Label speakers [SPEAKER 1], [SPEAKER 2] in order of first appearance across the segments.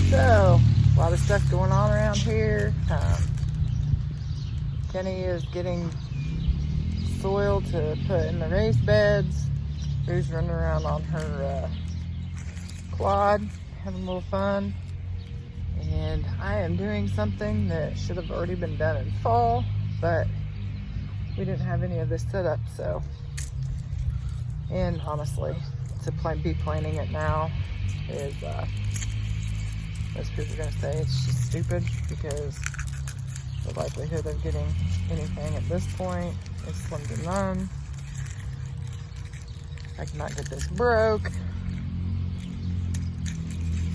[SPEAKER 1] So, a lot of stuff going on around here. Kenny is getting soil to put in the raised beds. Rue's running around on her quad, having a little fun. And I am doing something that should have already been done in fall, but we didn't have any of this set up, so. And honestly, to be planting it now is, most people are gonna say it's just stupid, because the likelihood of getting anything at this point is slim to none. I cannot get this broke.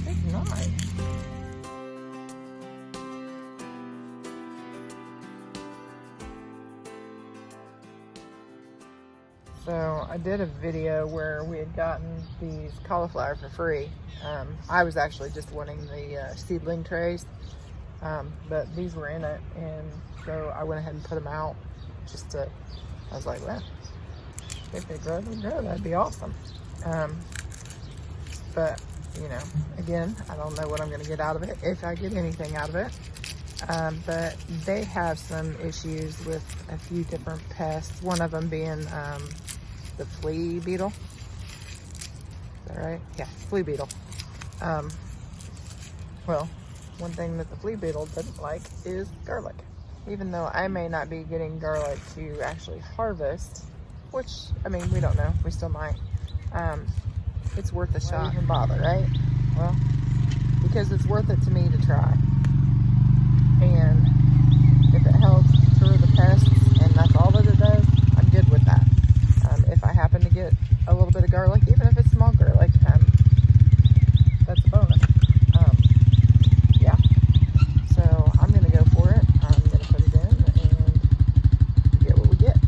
[SPEAKER 1] Good night. So I did a video where we had gotten these cauliflower for free. I was actually just wanting the seedling trays, but these were in it, and so I went ahead and put them out just to, I was like, well, if they grow, they grow, that'd be awesome. But, you know, again, I don't know what I'm gonna get out of it, if I get anything out of it. But they have some issues with a few different pests, one of them being the flea beetle. Is that right? Yeah, flea beetle. Well, one thing that the flea beetle doesn't like is garlic. Even though I may not be getting garlic to actually harvest, which, I mean, we don't know, we still might. It's worth a shot. Why even bother, right? Well, because it's worth it to me to try. And if it helps deter the pests, and that's all that it does, I'm good with that. If I happen to get a little bit of garlic, even if it's small garlic, that's a bonus. Yeah. So I'm gonna go for it. I'm gonna put it in and get what we get.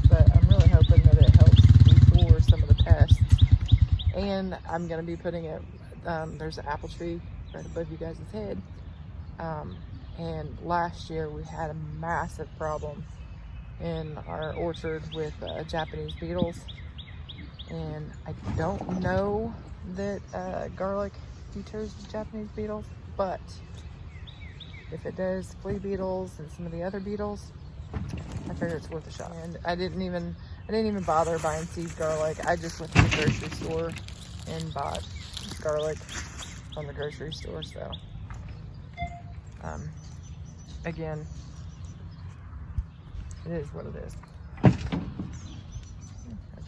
[SPEAKER 1] But I'm really hoping that it helps deter some of the pests. And I'm gonna be putting it, there's an apple tree right above you guys' head. And last year we had a massive problem in our orchard with Japanese beetles. And I don't know that garlic deters the Japanese beetles, but if it does flea beetles and some of the other beetles, I figure it's worth a shot. And I didn't even bother buying seed garlic. I just went to the grocery store and bought garlic from the grocery store. So again, it is what it is. A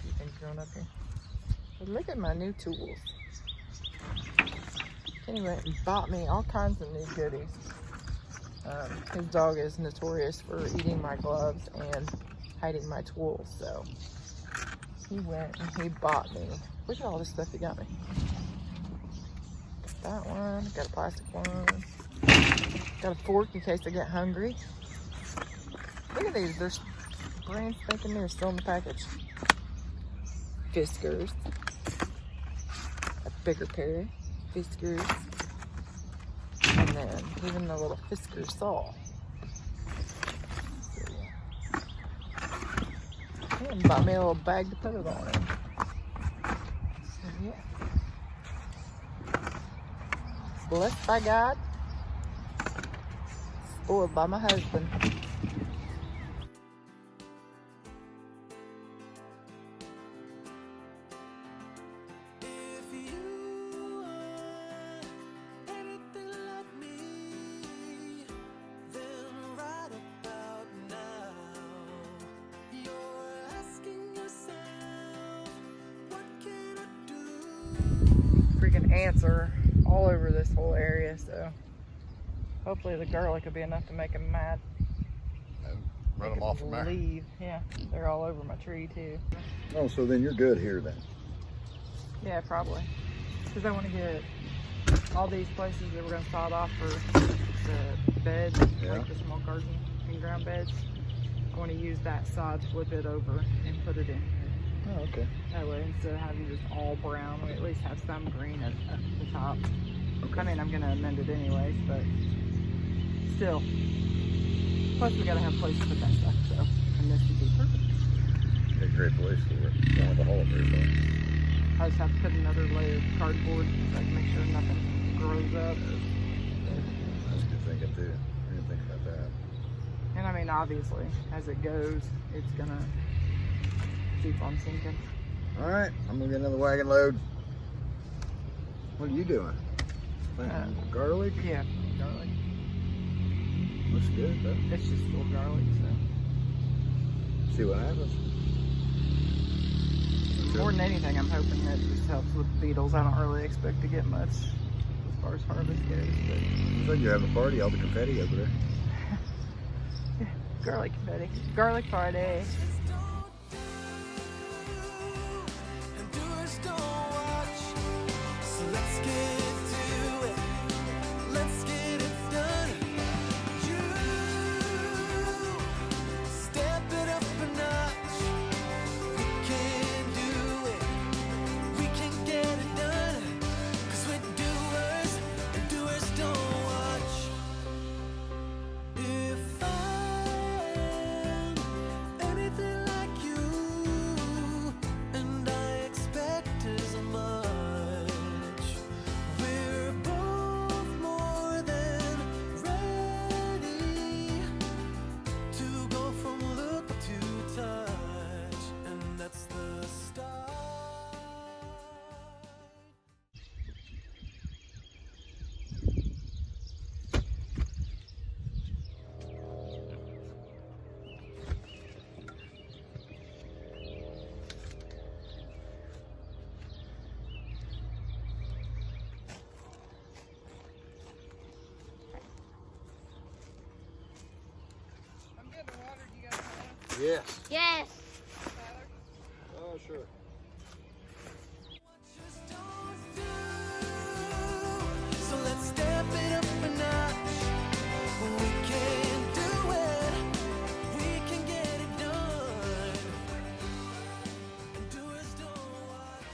[SPEAKER 1] few things going up here. But look at my new tools. Kenny went and bought me all kinds of new goodies. His dog is notorious for eating my gloves and hiding my tools, so he went and he bought me. Look at all this stuff he got me. Got that one, got a plastic one. Got a fork in case I get hungry. Look at these, they're brand spanking new, still in the package. Fiskars. A bigger pair. Fiskars. And then even the little Fisker saw. And bought me a little bag to put it on in. So yeah. Blessed by God. Spoiled by my husband. Freaking ants are all over this whole area, so hopefully the garlic will be enough to make them mad.
[SPEAKER 2] And run them off from there.
[SPEAKER 1] Leave. Yeah, they're all over my tree too.
[SPEAKER 2] Oh, so then you're good here then.
[SPEAKER 1] Yeah, probably. Because I want to get all these places that we're going to sod off for the beds, like the small garden and ground beds. I want to use that sod, flip it over, and put it in.
[SPEAKER 2] Oh, okay.
[SPEAKER 1] That way, instead of having just all brown, we at least have some green at the top. Okay. I mean, I'm going to amend it anyways, but still. Plus, we got to have a place to put that stuff, so, and this would be perfect.
[SPEAKER 2] A great place for it. Don't have to haul it very far.
[SPEAKER 1] I just have to put another layer of cardboard so I can make sure nothing grows up.
[SPEAKER 2] That's good thinking too. I didn't think about that.
[SPEAKER 1] And I mean, obviously, as it goes, it's gonna keep on sinking.
[SPEAKER 2] All right, I'm gonna get another wagon load. What are you doing? Garlic?
[SPEAKER 1] Yeah, garlic.
[SPEAKER 2] Looks good though.
[SPEAKER 1] It's just still garlic, so.
[SPEAKER 2] See what happens.
[SPEAKER 1] More than anything, I'm hoping that this helps with the beetles. I don't really expect to get much as far as harvest goes. But
[SPEAKER 2] So you're having a party, all the confetti over there.
[SPEAKER 1] yeah, garlic confetti. Garlic Friday.
[SPEAKER 2] Yes.
[SPEAKER 3] Yes.
[SPEAKER 2] Oh, sure.
[SPEAKER 4] So let's step it up a notch. We can do it. We can get it done. And doers don't watch.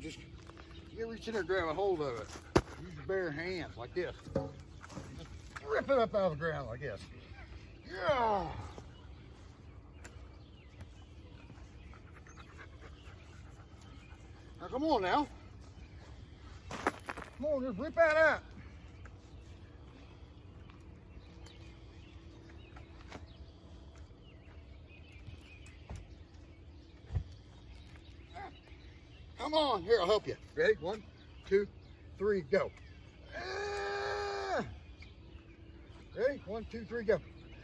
[SPEAKER 2] Just reach in there, grab a hold of it. Use your bare hands like this. Just rip it up out of the ground like this. Yeah. Now come on now. Come on, just rip that out. Come on, here, I'll help you. Ready? 1, 2, 3, go. Ah! Ready? 1, 2, 3, go.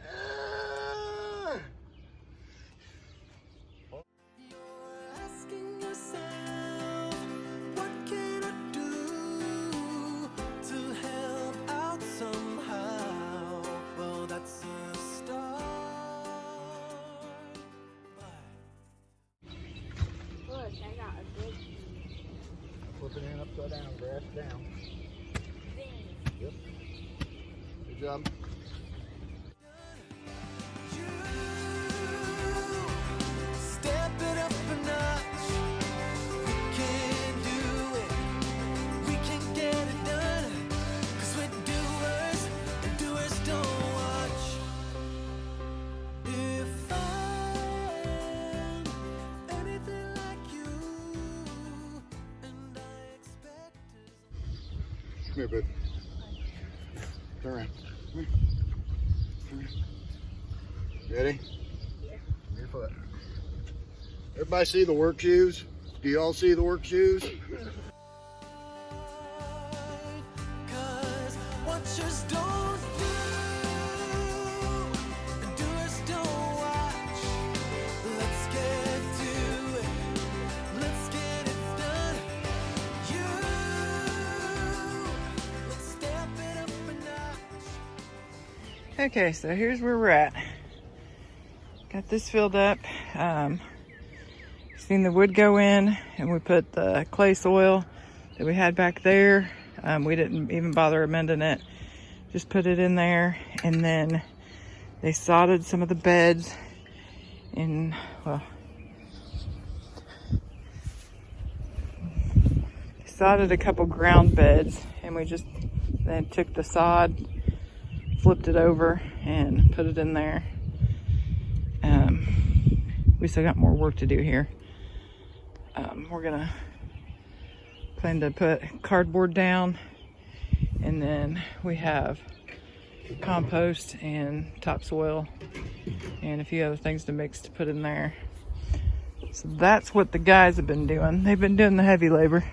[SPEAKER 2] Ah!
[SPEAKER 4] You're asking yourself, what can I do to help out somehow? Well, that's a start.
[SPEAKER 3] Look, I got a big
[SPEAKER 2] Flip it in upside down, grass down.
[SPEAKER 3] thing.
[SPEAKER 2] Yep. Good job.
[SPEAKER 4] Step it up a notch. We can do it. We can get it done. 'Cause we're doers, and doers don't watch. If I'm anything like you, and I expected.
[SPEAKER 2] Come here, bud. Turn around. Come here. Turn around. Ready?
[SPEAKER 3] Yeah.
[SPEAKER 2] Your foot. Everybody see the work shoes? Do you all see the work shoes?
[SPEAKER 4] 'Cause watchers don't do, and doers don't watch. Let's get to it. Let's get it done. Let's step it up a notch.
[SPEAKER 1] Okay, so here's where we're at. Got this filled up. Seen the wood go in, and we put the clay soil that we had back there. We didn't even bother amending it. Just put it in there, and then they sodded some of the beds in, well, they sodded a couple ground beds, and we just then took the sod, flipped it over, and put it in there. We still got more work to do here. We're gonna Plan to put cardboard down, and then we have compost and topsoil and a few other things to mix to put in there. So that's what the guys have been doing. They've been doing the heavy labor.